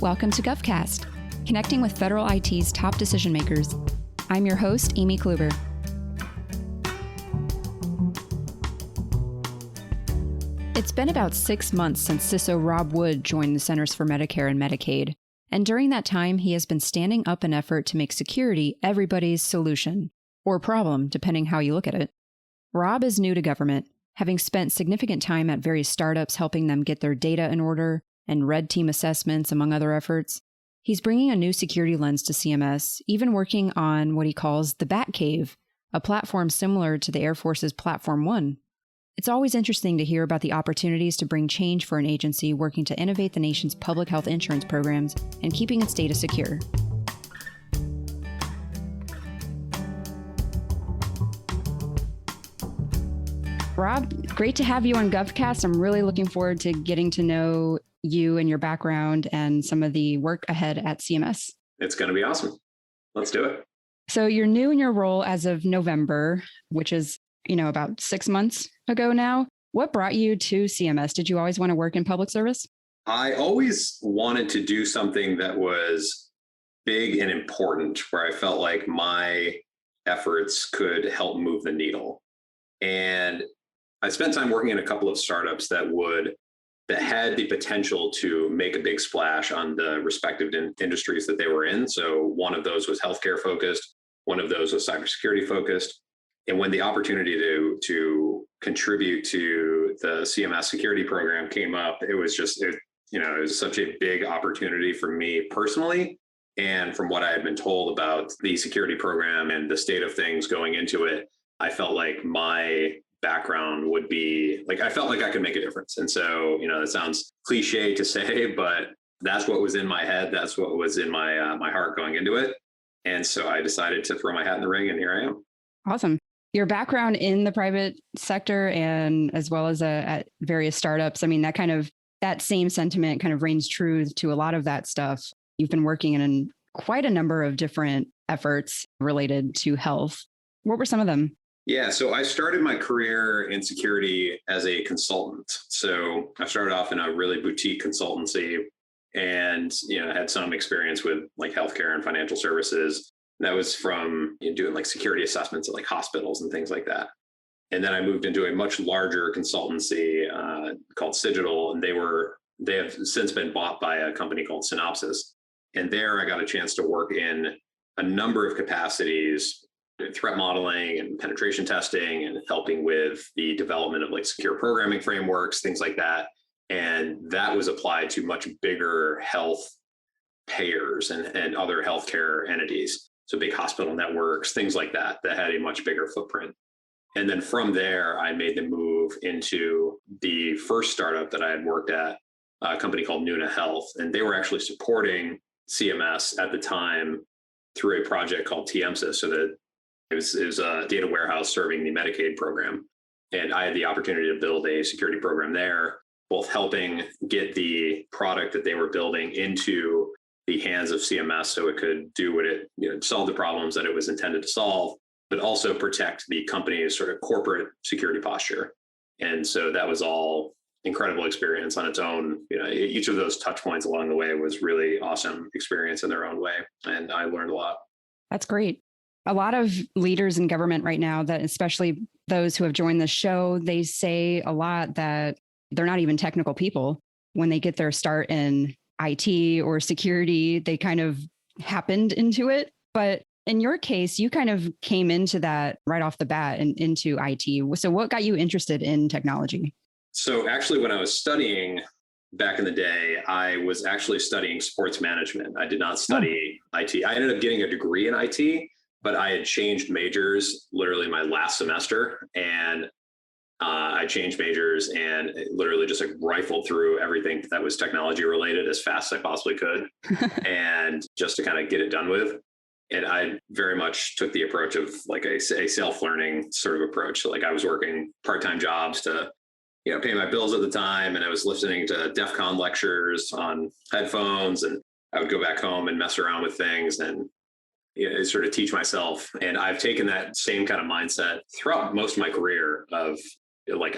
Welcome to GovCast, connecting with federal IT's top decision makers. I'm your host, Amy Kluber. It's been about 6 months since CISO Rob Wood joined the Centers for Medicare and Medicaid, and during that time, he has been standing up an effort to make security everybody's solution, or problem, depending how you look at it. Rob is new to government, having spent significant time at various startups helping them get their data in order and red team assessments, among other efforts. He's bringing a new security lens to CMS, even working on what he calls the Batcave, a platform similar to the Air Force's Platform One. It's always interesting to hear about the opportunities to bring change for an agency working to innovate the nation's public health insurance programs and keeping its data secure. Rob, great to have you on GovCast. I'm really looking forward to getting to know you and your background and some of the work ahead at CMS. It's going to be awesome. Let's do it. So you're new in your role as of November, which is, about 6 months ago now. What brought you to CMS? Did you always want to work in public service? I always wanted to do something that was big and important, where I felt like my efforts could help move the needle. And I spent time working in a couple of startups that had the potential to make a big splash on the respective industries that they were in. So one of those was healthcare focused, one of those was cybersecurity focused. And when the opportunity to contribute to the CMS security program came up, it was such a big opportunity for me personally. And from what I had been told about the security program and the state of things going into it, I felt like my background would be I felt like I could make a difference. And so, it sounds cliche to say, but that's what was in my head. That's what was in my heart going into it. And so I decided to throw my hat in the ring, and here I am. Awesome. Your background in the private sector and as well as at various startups, that same sentiment kind of reigns true to a lot of that stuff. You've been working in quite a number of different efforts related to health. What were some of them? Yeah, so I started my career in security as a consultant. So I started off in a really boutique consultancy and, had some experience with healthcare and financial services. That was from doing security assessments at hospitals and things like that. And then I moved into a much larger consultancy called Cigital, and they have since been bought by a company called Synopsys. And there I got a chance to work in a number of capacities, threat modeling and penetration testing, and helping with the development of secure programming frameworks, things like that. And that was applied to much bigger health payers and other healthcare entities. So big hospital networks, things like that had a much bigger footprint. And then from there, I made the move into the first startup that I had worked at, a company called Nuna Health. And they were actually supporting CMS at the time through a project called TMSIS. So that it was a data warehouse serving the Medicaid program. And I had the opportunity to build a security program there, both helping get the product that they were building into the hands of CMS so it could do what it, solve the problems that it was intended to solve, but also protect the company's sort of corporate security posture. And so that was all incredible experience on its own. Each of those touch points along the way was really awesome experience in their own way. And I learned a lot. That's great. A lot of leaders in government right now, that especially those who have joined the show, they say a lot that they're not even technical people. When they get their start in IT or security, they kind of happened into it. But in your case, you kind of came into that right off the bat and into IT. So what got you interested in technology? So actually, when I was studying back in the day, I was actually studying sports management. I did not study IT. I ended up getting a degree in IT, but I had changed majors literally my last semester. And I changed majors and literally just rifled through everything that was technology related as fast as I possibly could. And just to kind of get it done with. And I very much took the approach of a self-learning sort of approach. So I was working part-time jobs to, pay my bills at the time. And I was listening to DEF CON lectures on headphones, and I would go back home and mess around with things and sort of teach myself. And I've taken that same kind of mindset throughout most of my career of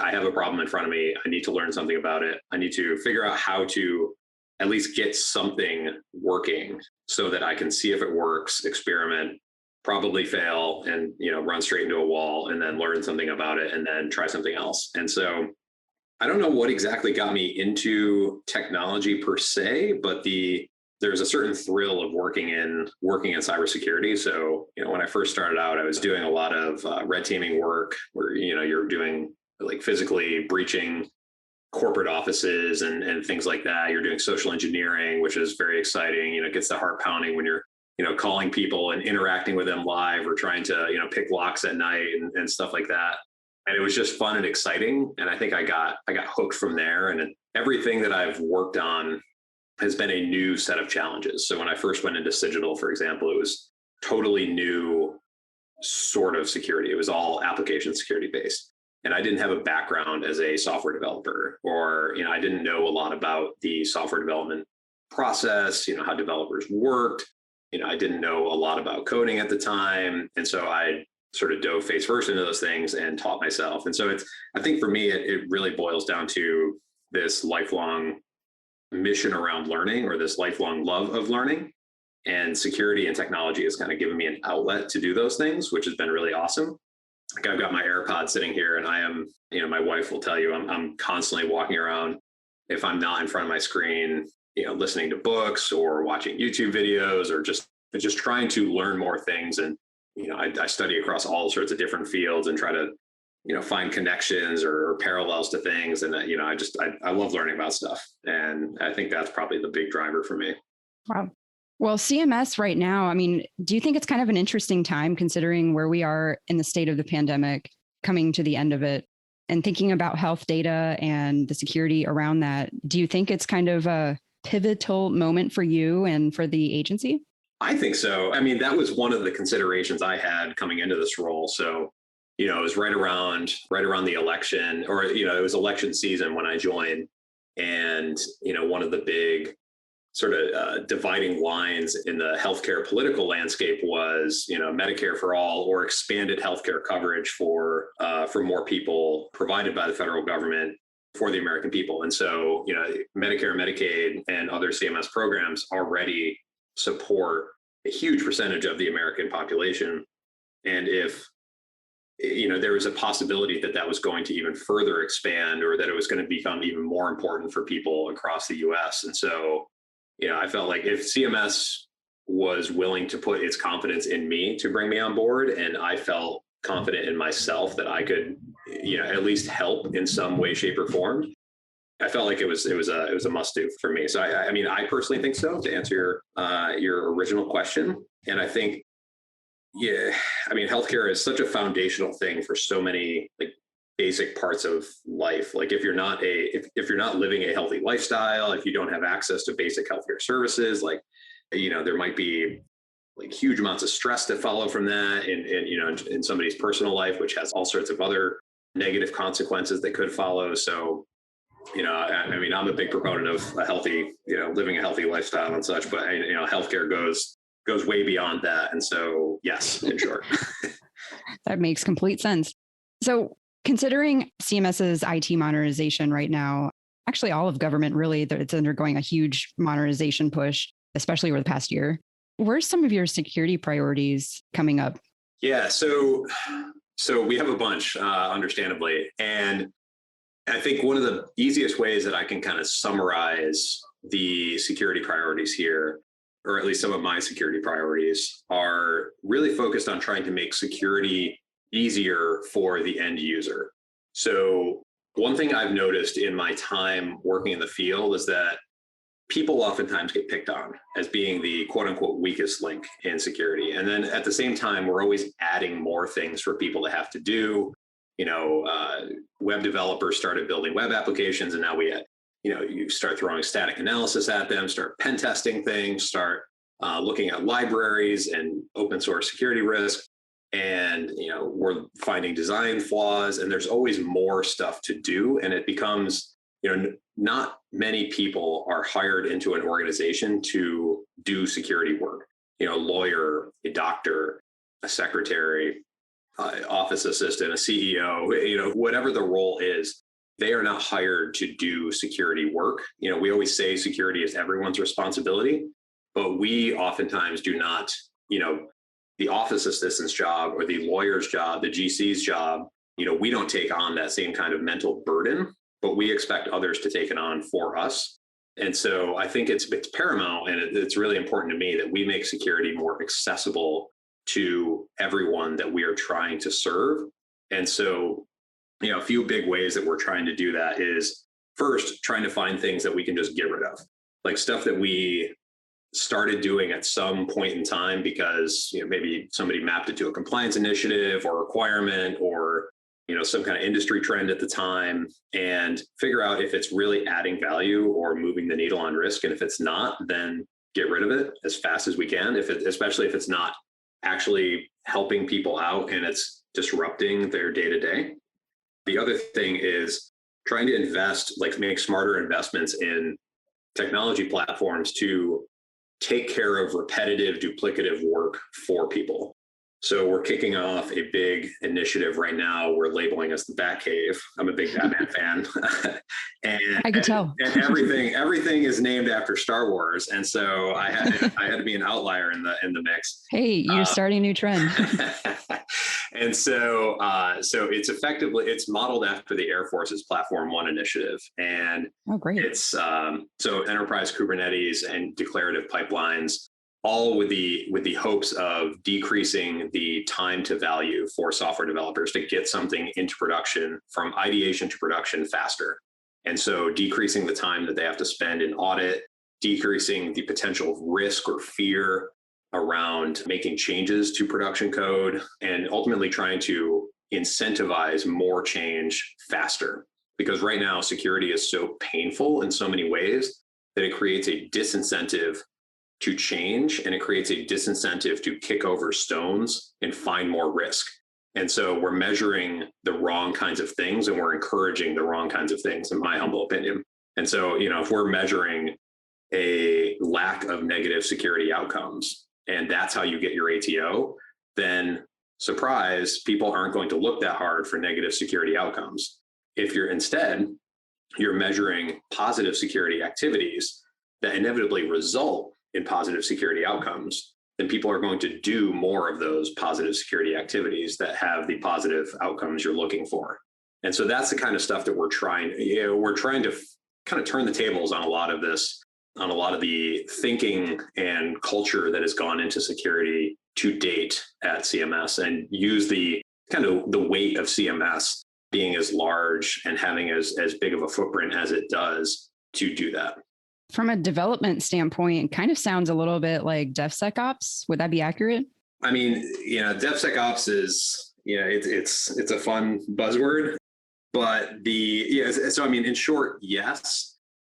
I have a problem in front of me. I need to learn something about it. I need to figure out how to at least get something working so that I can see if it works, experiment, probably fail, and run straight into a wall, and then learn something about it, and then try something else. And so I don't know what exactly got me into technology per se, but there's a certain thrill of working in cybersecurity. So, when I first started out, I was doing a lot of red teaming work where, you're doing like physically breaching corporate offices and things like that. You're doing social engineering, which is very exciting. It gets the heart pounding when you're, calling people and interacting with them live, or trying to, pick locks at night and stuff like that. And it was just fun and exciting. And I think I got hooked from there. And everything that I've worked on has been a new set of challenges. So when I first went into Cigital, for example, it was totally new sort of security. It was all application security based. And I didn't have a background as a software developer, or, I didn't know a lot about the software development process, how developers worked. I didn't know a lot about coding at the time. And so I sort of dove face first into those things and taught myself. And so I think for me, it really boils down to this lifelong mission around learning, or this lifelong love of learning. And security and technology has kind of given me an outlet to do those things, which has been really awesome. Like, I've got my AirPods sitting here, and I am, my wife will tell you, I'm constantly walking around, if I'm not in front of my screen, listening to books or watching YouTube videos, or just trying to learn more things. And I study across all sorts of different fields and try to, find connections or parallels to things. And I love learning about stuff. And I think that's probably the big driver for me. Wow. Well, CMS right now, I mean, do you think it's kind of an interesting time considering where we are in the state of the pandemic, coming to the end of it, and thinking about health data and the security around that? Do you think it's kind of a pivotal moment for you and for the agency? I think so. I mean, that was one of the considerations I had coming into this role. So, it was right around the election, or, it was election season when I joined. And, one of the big sort of dividing lines in the healthcare political landscape was, Medicare for all, or expanded healthcare coverage for more people provided by the federal government for the American people. And so, Medicare and Medicaid and other CMS programs already support a huge percentage of the American population. And if, there was a possibility that was going to even further expand, or that it was going to become even more important for people across the US. And so, I felt like if CMS was willing to put its confidence in me to bring me on board, and I felt confident in myself that I could, at least help in some way, shape, or form, I felt like it was a must do for me. So I mean, I personally think so, to answer your original question. And I think, I mean, healthcare is such a foundational thing for so many basic parts of life. Like, if you're not living a healthy lifestyle, if you don't have access to basic healthcare services, there might be huge amounts of stress that follow from that, and in somebody's personal life, which has all sorts of other negative consequences that could follow. So, I mean, I'm a big proponent of a healthy, living a healthy lifestyle and such, but healthcare goes way beyond that. And so, yes, in short. That makes complete sense. So, considering CMS's IT modernization right now, actually all of government really, it's undergoing a huge modernization push, especially over the past year. Where's some of your security priorities coming up? Yeah, so we have a bunch, understandably. And I think one of the easiest ways that I can kind of summarize the security priorities here, or at least some of my security priorities, are really focused on trying to make security easier for the end user. So one thing I've noticed in my time working in the field is that people oftentimes get picked on as being the quote unquote weakest link in security. And then at the same time, we're always adding more things for people to have to do. Web developers started building web applications, and now you start throwing static analysis at them, start pen testing things, start looking at libraries and open source security risk. And, we're finding design flaws, and there's always more stuff to do. And it becomes, not many people are hired into an organization to do security work. A lawyer, a doctor, a secretary, office assistant, a CEO, whatever the role is, they are not hired to do security work. We always say security is everyone's responsibility, but we oftentimes do not, the office assistant's job or the lawyer's job, the GC's job, we don't take on that same kind of mental burden, but we expect others to take it on for us. And so I think it's paramount, and it's really important to me that we make security more accessible to everyone that we are trying to serve. And so, a few big ways that we're trying to do that is first, trying to find things that we can just get rid of, like stuff that we started doing at some point in time because maybe somebody mapped it to a compliance initiative or requirement or some kind of industry trend at the time, and figure out if it's really adding value or moving the needle on risk. And if it's not, then get rid of it as fast as we can, especially if it's not actually helping people out and it's disrupting their day-to-day. The other thing is trying to make smarter investments in technology platforms to take care of repetitive, duplicative work for people. So we're kicking off a big initiative right now. We're labeling us the Batcave. I'm a big Batman fan. And I could tell. And everything is named after Star Wars. And so I had to be an outlier in the mix. Hey, you're starting a new trend. And so it's modeled after the Air Force's Platform One initiative. And great. It's so enterprise Kubernetes and declarative pipelines, all with the hopes of decreasing the time to value for software developers to get something into production, from ideation to production, faster. And so decreasing the time that they have to spend in audit, decreasing the potential of risk or fear around making changes to production code, and ultimately trying to incentivize more change faster. Because right now, security is so painful in so many ways that it creates a disincentive to change, and it creates a disincentive to kick over stones and find more risk. And so we're measuring the wrong kinds of things, and we're encouraging the wrong kinds of things, in my humble opinion. And so, if we're measuring a lack of negative security outcomes, and that's how you get your ATO, then surprise, people aren't going to look that hard for negative security outcomes. If you're measuring positive security activities that inevitably result in positive security outcomes, then people are going to do more of those positive security activities that have the positive outcomes you're looking for. And so that's the kind of stuff that we're trying to kind of turn the tables on a lot of this, on a lot of the thinking and culture that has gone into security to date at CMS, and use the kind of the weight of CMS being as large and having as big of a footprint as it does to do that. From a development standpoint, it kind of sounds a little bit like DevSec Ops. Would that be accurate? I mean, DevSec Ops is, it's a fun buzzword, but so I mean, in short, yes.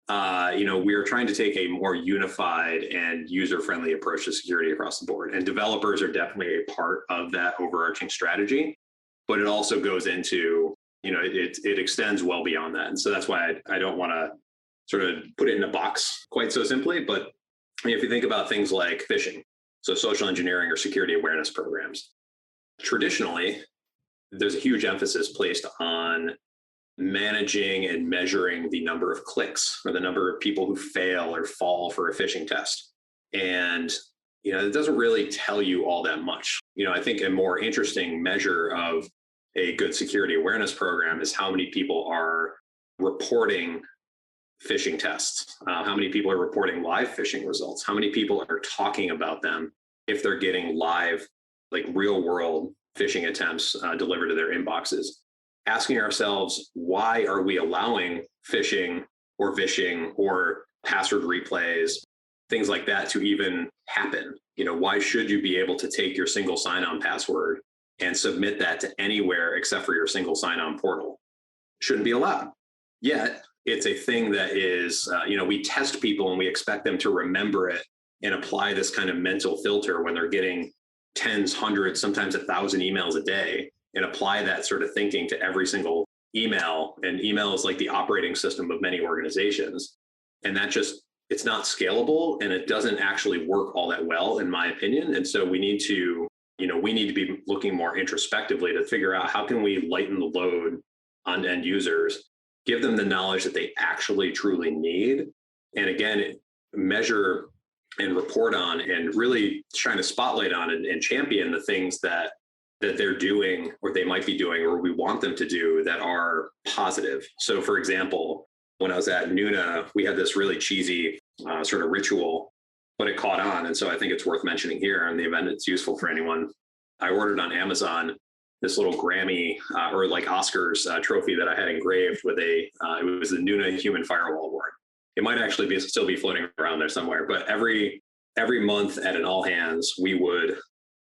We are trying to take a more unified and user-friendly approach to security across the board. And developers are definitely a part of that overarching strategy, but it also goes into, it extends well beyond that. And so that's why I don't want to sort of put it in a box quite so simply. But if you think about things like phishing, so social engineering or security awareness programs, traditionally, there's a huge emphasis placed on managing and measuring the number of clicks or the number of people who fail or fall for a phishing test. And, it doesn't really tell you all that much. I think a more interesting measure of a good security awareness program is how many people are reporting phishing tests, how many people are reporting live phishing results, how many people are talking about them if they're getting live, like real world phishing attempts delivered to their inboxes. Asking ourselves, why are we allowing phishing or vishing or password replays, things like that to even happen? Why should you be able to take your single sign-on password and submit that to anywhere except for your single sign-on portal? Shouldn't be allowed. Yet, it's a thing that is, we test people and we expect them to remember it and apply this kind of mental filter when they're getting tens, hundreds, sometimes 1,000 emails a day, and apply that sort of thinking to every single email. And email is like the operating system of many organizations. And that it's not scalable, and it doesn't actually work all that well, in my opinion. And so we need to be looking more introspectively to figure out how can we lighten the load on end users give them the knowledge that they actually truly need. And again, measure and report on and really shine a spotlight on and champion the things that they're doing or they might be doing or we want them to do that are positive. So for example, when I was at Nuna, we had this really cheesy sort of ritual, but it caught on. And so I think it's worth mentioning here in the event it's useful for anyone. I ordered on Amazon this little Grammy or like Oscars trophy that I had engraved with it was the Nuna Human Firewall Award. It might actually still be floating around there somewhere, but every month at an all hands,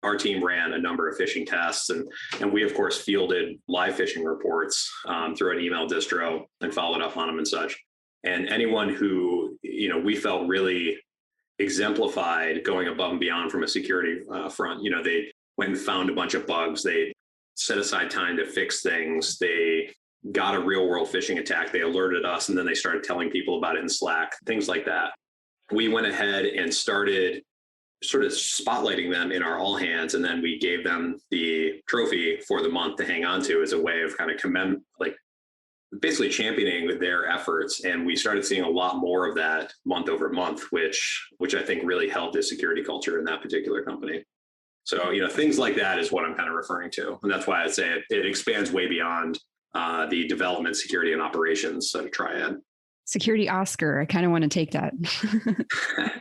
our team ran a number of phishing tests, and we of course fielded live phishing reports through an email distro and followed up on them and such. And anyone who we felt really exemplified going above and beyond from a security front, they went and found a bunch of bugs, they set aside time to fix things, they got a real world phishing attack, they alerted us, and then they started telling people about it in Slack, things like that. We went ahead and started sort of spotlighting them in our all hands, and then we gave them the trophy for the month to hang on to as a way of kind of basically championing their efforts. And we started seeing a lot more of that month over month, which I think really helped the security culture in that particular company. So, things like that is what I'm kind of referring to. And that's why I say it expands way beyond the development, security, and operations sort of triad. Security Oscar. I kind of want to take that.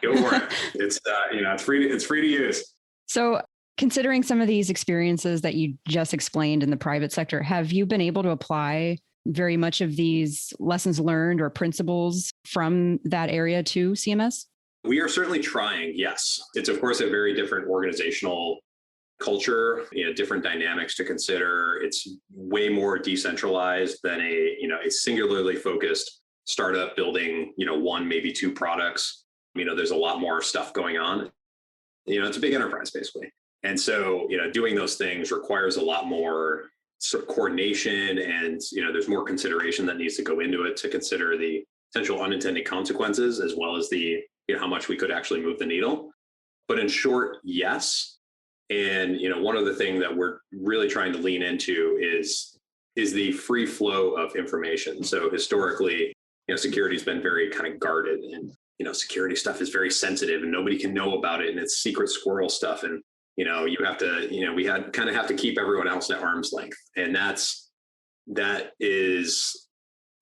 Go for it. It's it's free to use. So considering some of these experiences that you just explained in the private sector, have you been able to apply very much of these lessons learned or principles from that area to CMS? We are certainly trying, yes. It's of course a very different organizational culture, different dynamics to consider. It's way more decentralized than a singularly focused startup building, one, maybe two products. There's a lot more stuff going on. It's a big enterprise basically. And so, doing those things requires a lot more sort of coordination, and, there's more consideration that needs to go into it to consider the potential unintended consequences, as well as the, how much we could actually move the needle. But in short, yes. And, one of the things that we're really trying to lean into is the free flow of information. So historically, security has been very kind of guarded, and, security stuff is very sensitive and nobody can know about it. And it's secret squirrel stuff. And, you have to, we have to keep everyone else at arm's length. And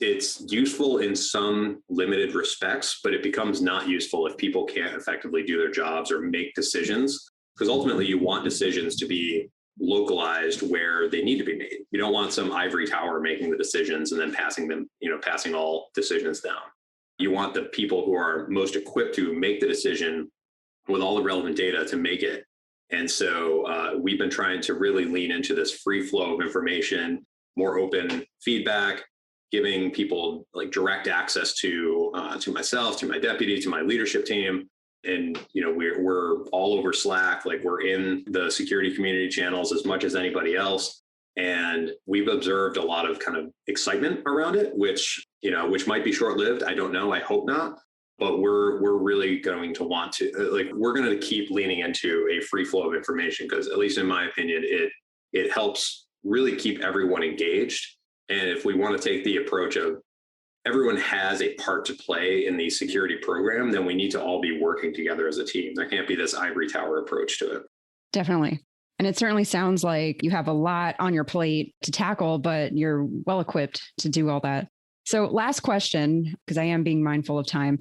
it's useful in some limited respects, but it becomes not useful if people can't effectively do their jobs or make decisions, because ultimately you want decisions to be localized where they need to be made. You don't want some ivory tower making the decisions and then passing all decisions down. You want the people who are most equipped to make the decision with all the relevant data to make it. And so we've been trying to really lean into this free flow of information, more open feedback, giving people like direct access to myself, to my deputy, to my leadership team. And, we're all over Slack, like we're in the security community channels as much as anybody else. And we've observed a lot of kind of excitement around it, which might be short-lived. I don't know. I hope not. But we're really going to want to, we're going to keep leaning into a free flow of information, because at least in my opinion, it helps really keep everyone engaged. And if we want to take the approach of everyone has a part to play in the security program, then we need to all be working together as a team. There can't be this ivory tower approach to it. Definitely. And it certainly sounds like you have a lot on your plate to tackle, but you're well equipped to do all that. So last question, because I am being mindful of time.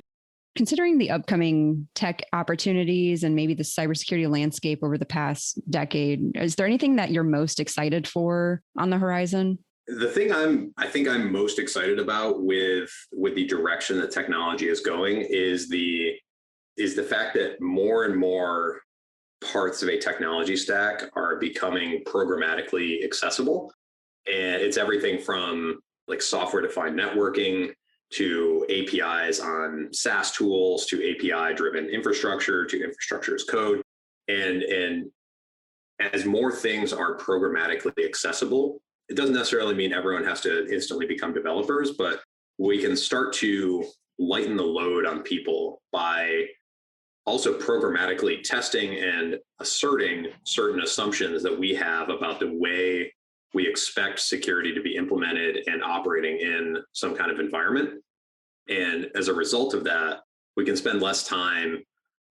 Considering the upcoming tech opportunities and maybe the cybersecurity landscape over the past decade, is there anything that you're most excited for on the horizon? The thing I think I'm most excited about with the direction that technology is going is the fact that more and more parts of a technology stack are becoming programmatically accessible. And it's everything from like software-defined networking to APIs on SaaS tools to API-driven infrastructure to infrastructure as code. And as more things are programmatically accessible, it doesn't necessarily mean everyone has to instantly become developers, but we can start to lighten the load on people by also programmatically testing and asserting certain assumptions that we have about the way we expect security to be implemented implemented and operating in some kind of environment. And as a result of that, we can spend less time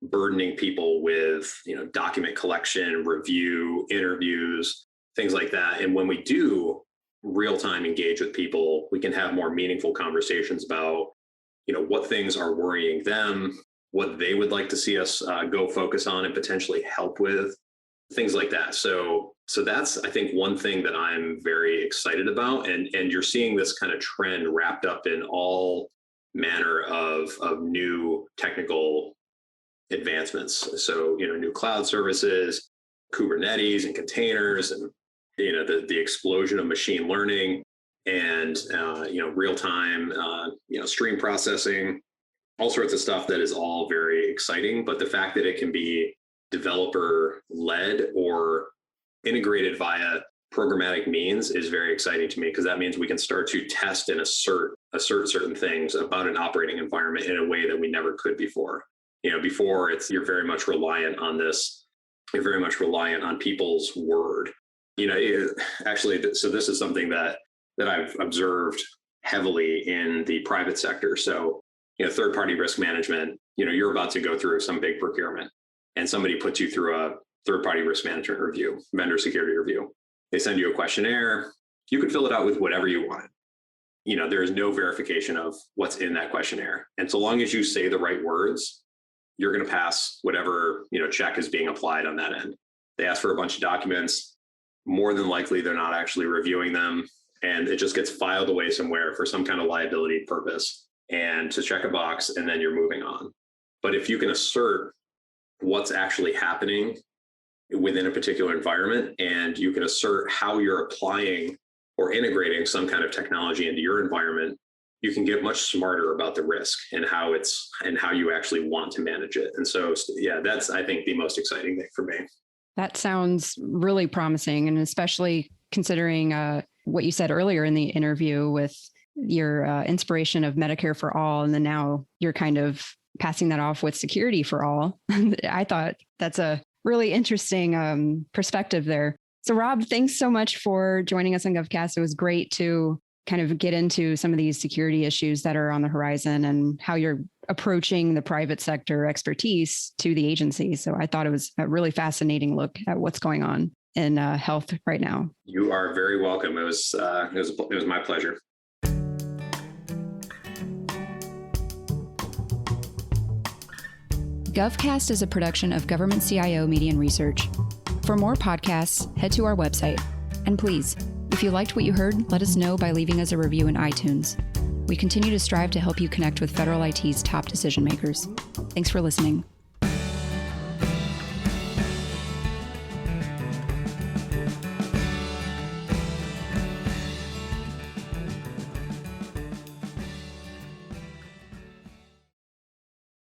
burdening people with, document collection, review, interviews, things like that. And when we do real-time engage with people, we can have more meaningful conversations about, what things are worrying them, what they would like to see us go focus on and potentially help with, things like that. So that's, I think, one thing that I'm very excited about. And you're seeing this kind of trend wrapped up in all manner of new technical advancements. So, new cloud services, Kubernetes and containers, and, the explosion of machine learning and, real-time, stream processing, all sorts of stuff that is all very exciting. But the fact that it can be developer-led or integrated via programmatic means is very exciting to me, because that means we can start to test and assert certain things about an operating environment in a way that we never could before. Before you're very much reliant on this. You're very much reliant on people's word. Actually, so this is something that I've observed heavily in the private sector. So, third-party risk management, you're about to go through some big procurement and somebody puts you through a third-party risk management review, vendor security review. They send you a questionnaire. You can fill it out with whatever you want. There is no verification of what's in that questionnaire. And so long as you say the right words, you're going to pass whatever, check is being applied on that end. They ask for a bunch of documents. More than likely, they're not actually reviewing them. And it just gets filed away somewhere for some kind of liability purpose and to check a box, and then you're moving on. But if you can assert what's actually happening within a particular environment, and you can assert how you're applying or integrating some kind of technology into your environment, you can get much smarter about the risk and how you actually want to manage it. And so, yeah, that's, I think, the most exciting thing for me. That sounds really promising. And especially considering what you said earlier in the interview with your inspiration of Medicare for all, and then now you're kind of passing that off with security for all. I thought that's a really interesting perspective there. So Rob, thanks so much for joining us on GovCast. It was great to kind of get into some of these security issues that are on the horizon and how you're approaching the private sector expertise to the agency. So I thought it was a really fascinating look at what's going on in health right now. You are very welcome. It was my pleasure. GovCast is a production of Government CIO Media and Research. For more podcasts, head to our website. And please, if you liked what you heard, let us know by leaving us a review in iTunes. We continue to strive to help you connect with federal IT's top decision makers. Thanks for listening.